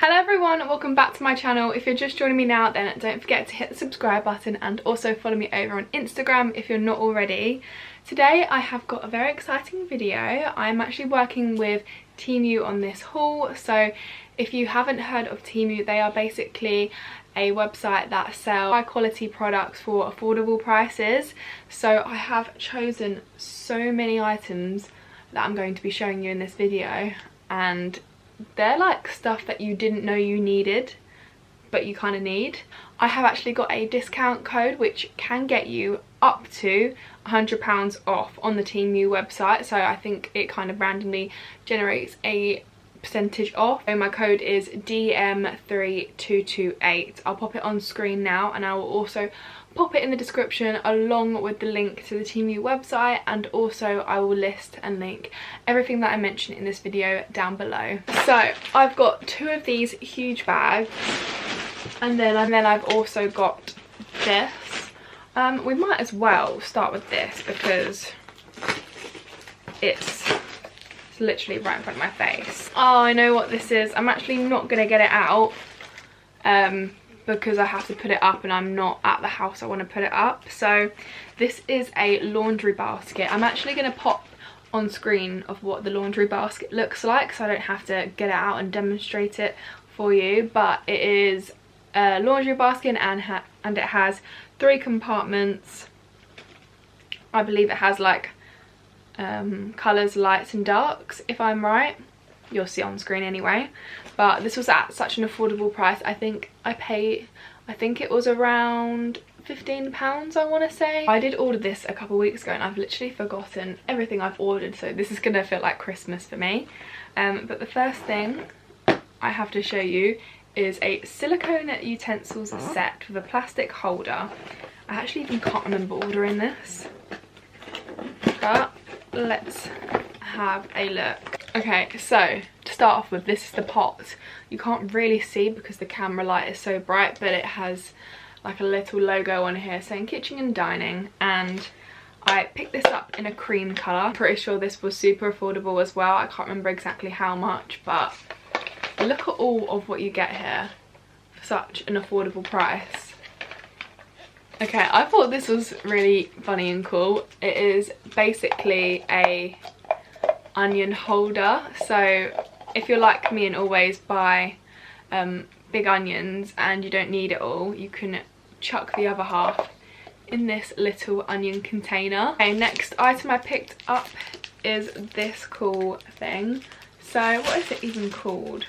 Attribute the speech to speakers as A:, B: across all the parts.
A: Hello everyone, welcome back to my channel. If you're just joining me now, then don't forget to hit the subscribe button and also follow me over on Instagram if you're not already. Today I have got a very exciting video. I'm actually working with Temu on this haul. So if you haven't heard of Temu, they are basically a website that sell high quality products for affordable prices. So I have chosen so many items that I'm going to be showing you in this video, and they're like stuff that you didn't know you needed but you kind of need. I have actually got a discount code which can get you up to £100 off on the Temu website, so I think it kind of randomly generates a percentage off. So my code is DM3228. I'll pop it on screen now, and I will also pop it in the description along with the link to the Temu website, and also I will list and link everything that I mentioned in this video down below. So I've got two of these huge bags, and then I've also got this. We might as well start with this because it's literally right in front of my face. Oh, I know what this is. I'm actually not gonna get it out because I have to put it up and I'm not at the house I want to put it up. So this is a laundry basket. I'm actually going to pop on screen of what the laundry basket looks like, so I don't have to get it out and demonstrate it for you. But it is a laundry basket and it has 3 compartments. I believe it has like colours, lights and darks, if I'm right. You'll see on screen anyway. But this was at such an affordable price. I think it was around £15, I want to say. I did order this a couple of weeks ago and I've literally forgotten everything I've ordered, so this is gonna feel like Christmas for me. But the first thing I have to show you is a silicone utensils set with a plastic holder. I actually even can't remember ordering this, but let's have a look. Okay, so to start off with, this is the pot. You can't really see because the camera light is so bright, but it has like a little logo on here saying kitchen and dining, and I picked this up in a cream colour. I'm pretty sure this was super affordable as well. I can't remember exactly how much, but look at all of what you get here for such an affordable price. Okay, I thought this was really funny and cool. It is basically a onion holder, so if you're like me and always buy big onions and you don't need it all, you can chuck the other half in this little onion container. Okay, next item I picked up is this cool thing. So what is it even called?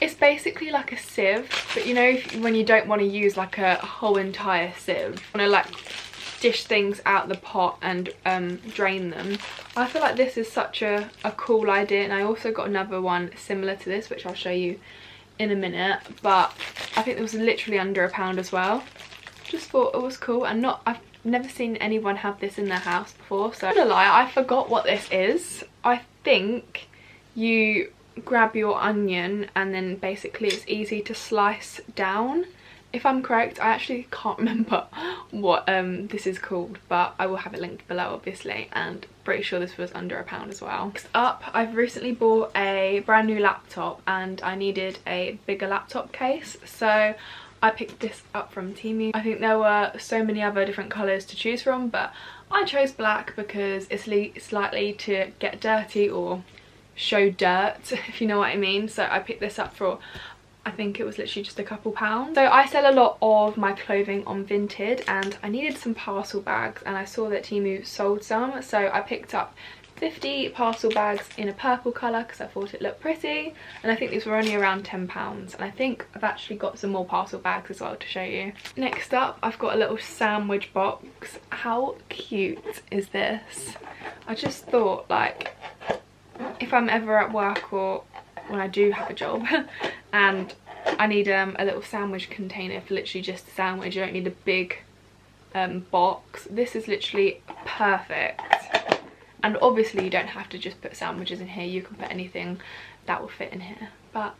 A: It's basically like a sieve, but you know, when you don't want to use like a whole entire sieve, you want to like dish things out the pot and drain them. I feel like this is such a cool idea, and I also got another one similar to this which I'll show you in a minute, but I think it was literally under £1 as well. Just thought it was cool, and I've never seen anyone have this in their house before, so I'm not gonna lie, I forgot what this is. I think you grab your onion and then basically it's easy to slice down, if I'm correct. I actually can't remember what this is called, but I will have it linked below obviously, and pretty sure this was under £1 as well. Next up, I've recently bought a brand new laptop and I needed a bigger laptop case, so I picked this up from Temu. I think there were so many other different colours to choose from, but I chose black because it's likely to get dirty or show dirt, if you know what I mean. So I picked this up for, I think it was literally just a couple pounds. So I sell a lot of my clothing on Vinted, and I needed some parcel bags, and I saw that Temu sold some, so I picked up 50 parcel bags in a purple colour because I thought it looked pretty, and I think these were only around £10, and I think I've actually got some more parcel bags as well to show you. Next up, I've got a little sandwich box. How cute is this? I just thought, like, if I'm ever at work or when I do have a job and I need a little sandwich container for literally just a sandwich, you don't need a big box. This is literally perfect. And obviously you don't have to just put sandwiches in here, you can put anything that will fit in here. But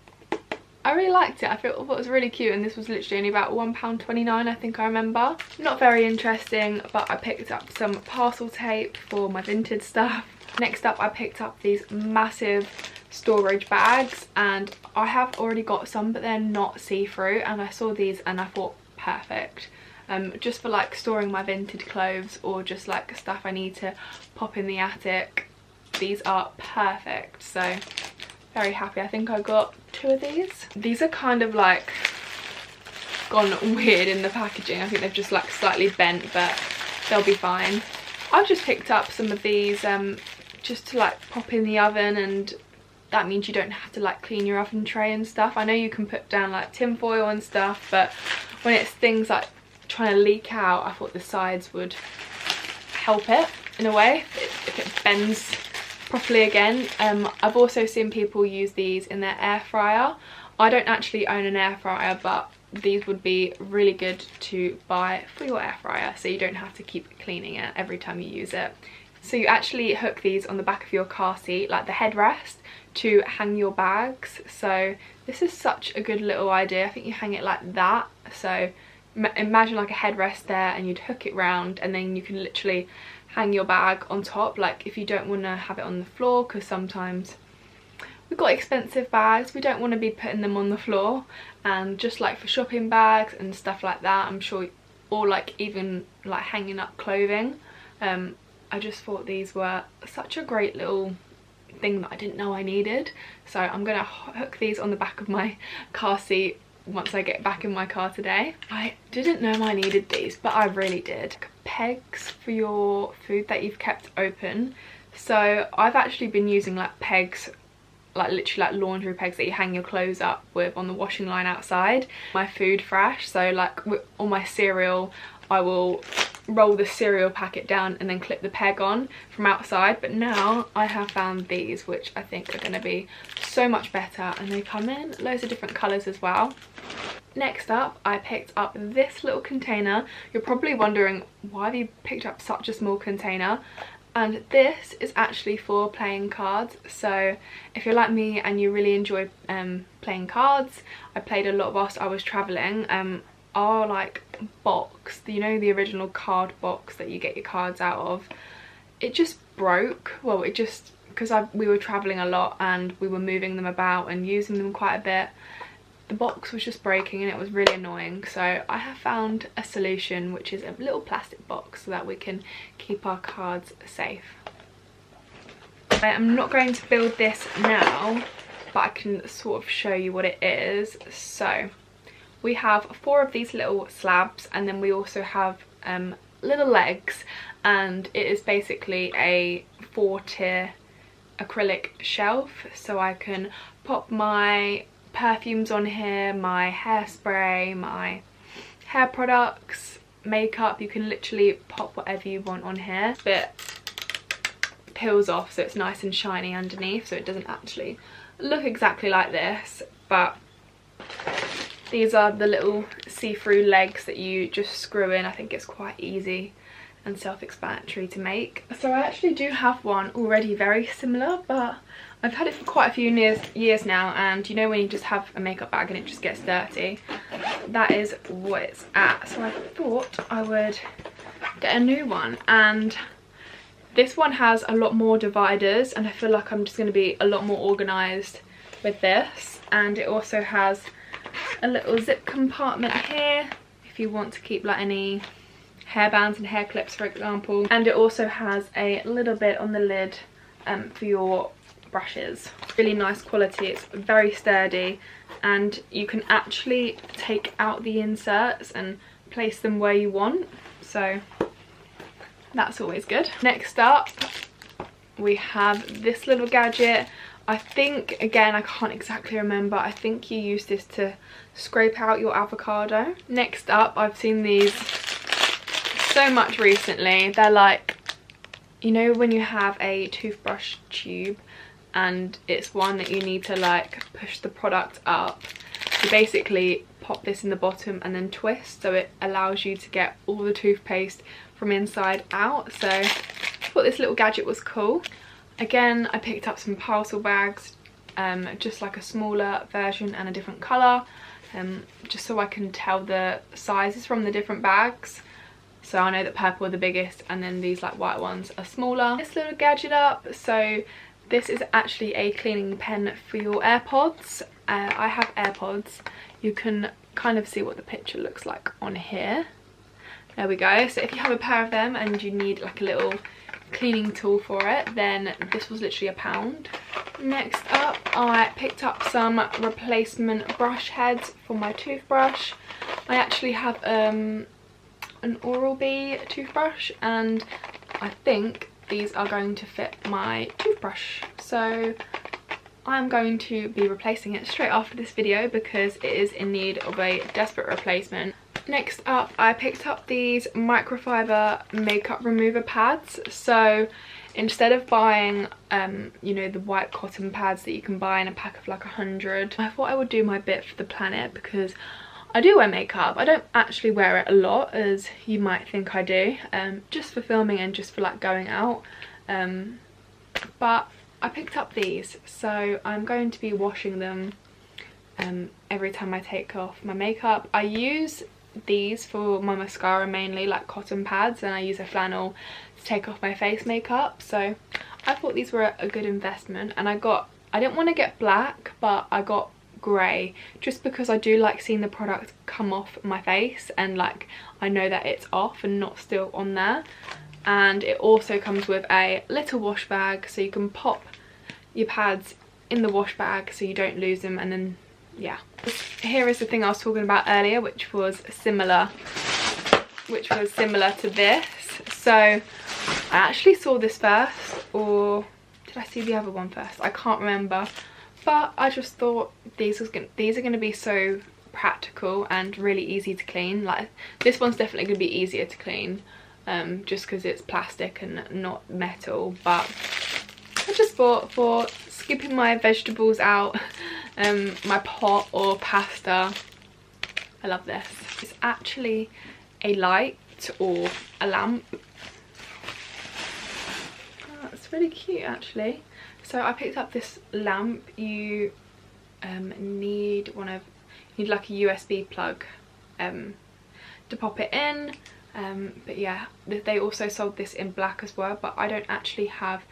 A: I really liked it. I thought it was really cute, and this was literally only about £1.29, I think I remember. Not very interesting, but I picked up some parcel tape for my Vinted stuff. Next up, I picked up these massive storage bags, and I have already got some, but they're not see-through, and I saw these and I thought perfect. Just for like storing my vintage clothes or just like stuff I need to pop in the attic. These are perfect, so very happy. I think I got 2 of these. These are kind of like gone weird in the packaging. I think they've just like slightly bent, but they'll be fine. I've just picked up some of these just to like pop in the oven, and that means you don't have to like clean your oven tray and stuff. I know you can put down like tin foil and stuff, but when it's things like trying to leak out, I thought the sides would help it in a way if it bends properly again. I've also seen people use these in their air fryer. I don't actually own an air fryer, but these would be really good to buy for your air fryer, so you don't have to keep cleaning it every time you use it. So you actually hook these on the back of your car seat, like the headrest, to hang your bags. So this is such a good little idea. I think you hang it like that. So imagine like a headrest there, and you'd hook it round, and then you can literally hang your bag on top, like if you don't want to have it on the floor, because sometimes we've got expensive bags, we don't want to be putting them on the floor. And just like for shopping bags and stuff like that, I'm sure, or like even like hanging up clothing, I just thought these were such a great little thing that I didn't know I needed. So I'm gonna hook these on the back of my car seat once I get back in my car today. I didn't know I needed these, but I really did. Pegs for your food that you've kept open. So I've actually been using like pegs, like literally like laundry pegs that you hang your clothes up with on the washing line outside. My food fresh, so like with all my cereal, I will roll the cereal packet down and then clip the peg on from outside. But now I have found these, which I think are going to be so much better, and they come in loads of different colours as well. Next up, I picked up this little container. You're probably wondering, why have you picked up such a small container? And this is actually for playing cards. So if you're like me and you really enjoy playing cards, I played a lot whilst I was travelling. Our like box, you know, the original card box that you get your cards out of, it just broke. Well, it just, because we were travelling a lot and we were moving them about and using them quite a bit, the box was just breaking and it was really annoying. So I have found a solution, which is a little plastic box so that we can keep our cards safe. I am not going to build this now, but I can sort of show you what it is. So we have 4 of these little slabs, and then we also have little legs, and it is basically a 4-tier acrylic shelf. So I can pop my perfumes on here, my hairspray, my hair products, makeup. You can literally pop whatever you want on here. But peels off, so it's nice and shiny underneath, so it doesn't actually look exactly like this. But these are the little see-through legs that you just screw in. I think it's quite easy and self-explanatory to make. So I actually do have one already very similar, but I've had it for quite a few years now, and you know when you just have a makeup bag and it just gets dirty, that is what it's at. So I thought I would get a new one, and this one has a lot more dividers, and I feel like I'm just going to be a lot more organised with this. And it also has a little zip compartment here if you want to keep like any hairbands and hair clips, for example. And it also has a little bit on the lid for your brushes. Really nice quality, it's very sturdy, and you can actually take out the inserts and place them where you want, so that's always good. Next up, we have this little gadget. I think, again, I can't exactly remember, I think you use this to scrape out your avocado. Next up, I've seen these so much recently. They're like, you know when you have a toothbrush tube and it's one that you need to like push the product up, you basically pop this in the bottom and then twist, so it allows you to get all the toothpaste from inside out. So I thought this little gadget was cool. Again, I picked up some parcel bags, just like a smaller version and a different colour, just so I can tell the sizes from the different bags. So I know that purple are the biggest, and then these like white ones are smaller. This little gadget up, so This is actually a cleaning pen for your AirPods. I have AirPods. You can kind of see what the picture looks like on here. There we go. So if you have a pair of them and you need like a little cleaning tool for it, then this was literally £1. Next up, I picked up some replacement brush heads for my toothbrush. I actually have an Oral-B toothbrush, and I think these are going to fit my toothbrush, so I'm going to be replacing it straight after this video because it is in need of a desperate replacement. Next up, I picked up these microfiber makeup remover pads. So instead of buying you know, the white cotton pads that you can buy in a pack of like 100, I thought I would do my bit for the planet because I do wear makeup. I don't actually wear it a lot, as you might think I do, just for filming and just for like going out, but I picked up these, so I'm going to be washing them every time I take off my makeup. I use these for my mascara mainly, like cotton pads, and I use a flannel to take off my face makeup, so I thought these were a good investment. And I didn't want to get black, but I got grey, just because I do like seeing the product come off my face and like I know that it's off and not still on there. And it also comes with a little wash bag, so you can pop your pads in the wash bag so you don't lose them. And then yeah, here is the thing I was talking about earlier, which was similar to this. So I actually saw this first, or did I see the other one first? I can't remember. But I just thought these are going to be so practical and really easy to clean. Like this one's definitely going to be easier to clean, just because it's plastic and not metal. But I just thought, for skipping my vegetables out, my pot or pasta, I love this. It's actually a light or a lamp. Oh, it's really cute actually. So I picked up this lamp. You need like a USB plug to pop it in, but yeah, they also sold this in black as well, but I don't actually have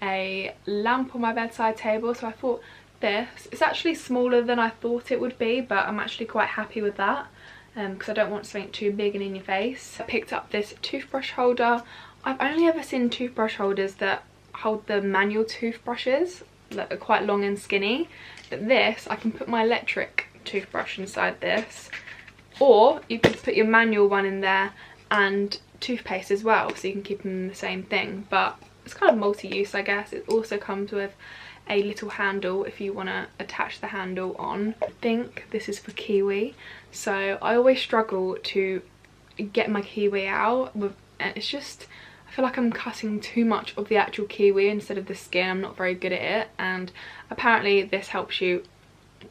A: a lamp on my bedside table, so I thought it's actually smaller than I thought it would be, but I'm actually quite happy with that because I don't want something too big and in your face. I picked up this toothbrush holder. I've only ever seen toothbrush holders that hold the manual toothbrushes that are quite long and skinny, but this, I can put my electric toothbrush inside this, or you could put your manual one in there and toothpaste as well, so you can keep them in the same thing. But it's kind of multi-use, I guess. It also comes with a little handle if you want to attach the handle on. I think this is for kiwi, so I always struggle to get my kiwi out with, and it's just, I feel like I'm cutting too much of the actual kiwi instead of the skin. I'm not very good at it, and apparently this helps you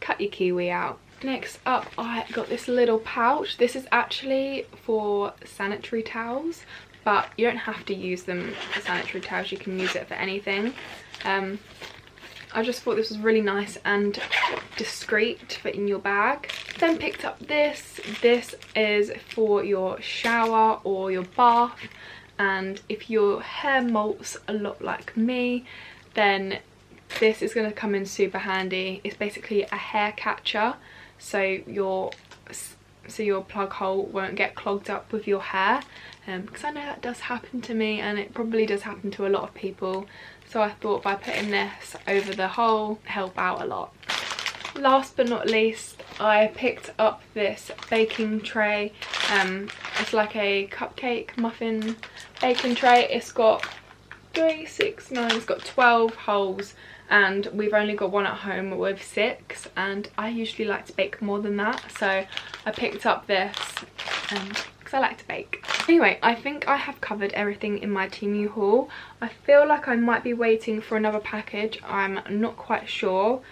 A: cut your kiwi out. Next up, I got this little pouch. This is actually for sanitary towels, but you don't have to use them for sanitary towels. You can use it for anything. I just thought this was really nice and discreet to fit in your bag. Then picked up this. This is for your shower or your bath. And if your hair molts a lot like me, then this is going to come in super handy. It's basically a hair catcher, so your plug hole won't get clogged up with your hair, because I know that does happen to me, and it probably does happen to a lot of people. So I thought by putting this over the hole, help out a lot. Last but not least, I picked up this baking tray. It's like a cupcake muffin baking tray. It's got 3, 6, 9, it's got 12 holes, and we've only got one at home with 6, and I usually like to bake more than that, so I picked up this because I like to bake. Anyway, I think I have covered everything in my Temu haul. I feel like I might be waiting for another package. I'm not quite sure,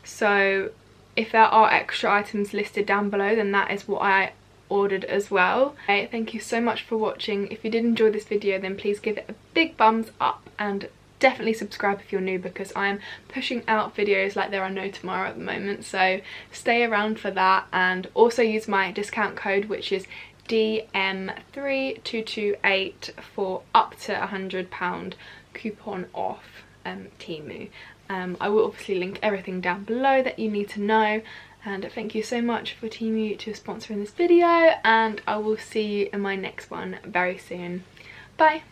A: so if there are extra items listed down below, then that is what I ordered as well. Okay, thank you so much for watching. If you did enjoy this video, then please give it a big thumbs up, and definitely subscribe if you're new, because I am pushing out videos like there are no tomorrow at the moment, so stay around for that. And also use my discount code, which is DM3228 for up to £100 coupon off. Temu. I will obviously link everything down below that you need to know. And thank you so much for Temu to sponsoring this video, and I will see you in my next one very soon. Bye!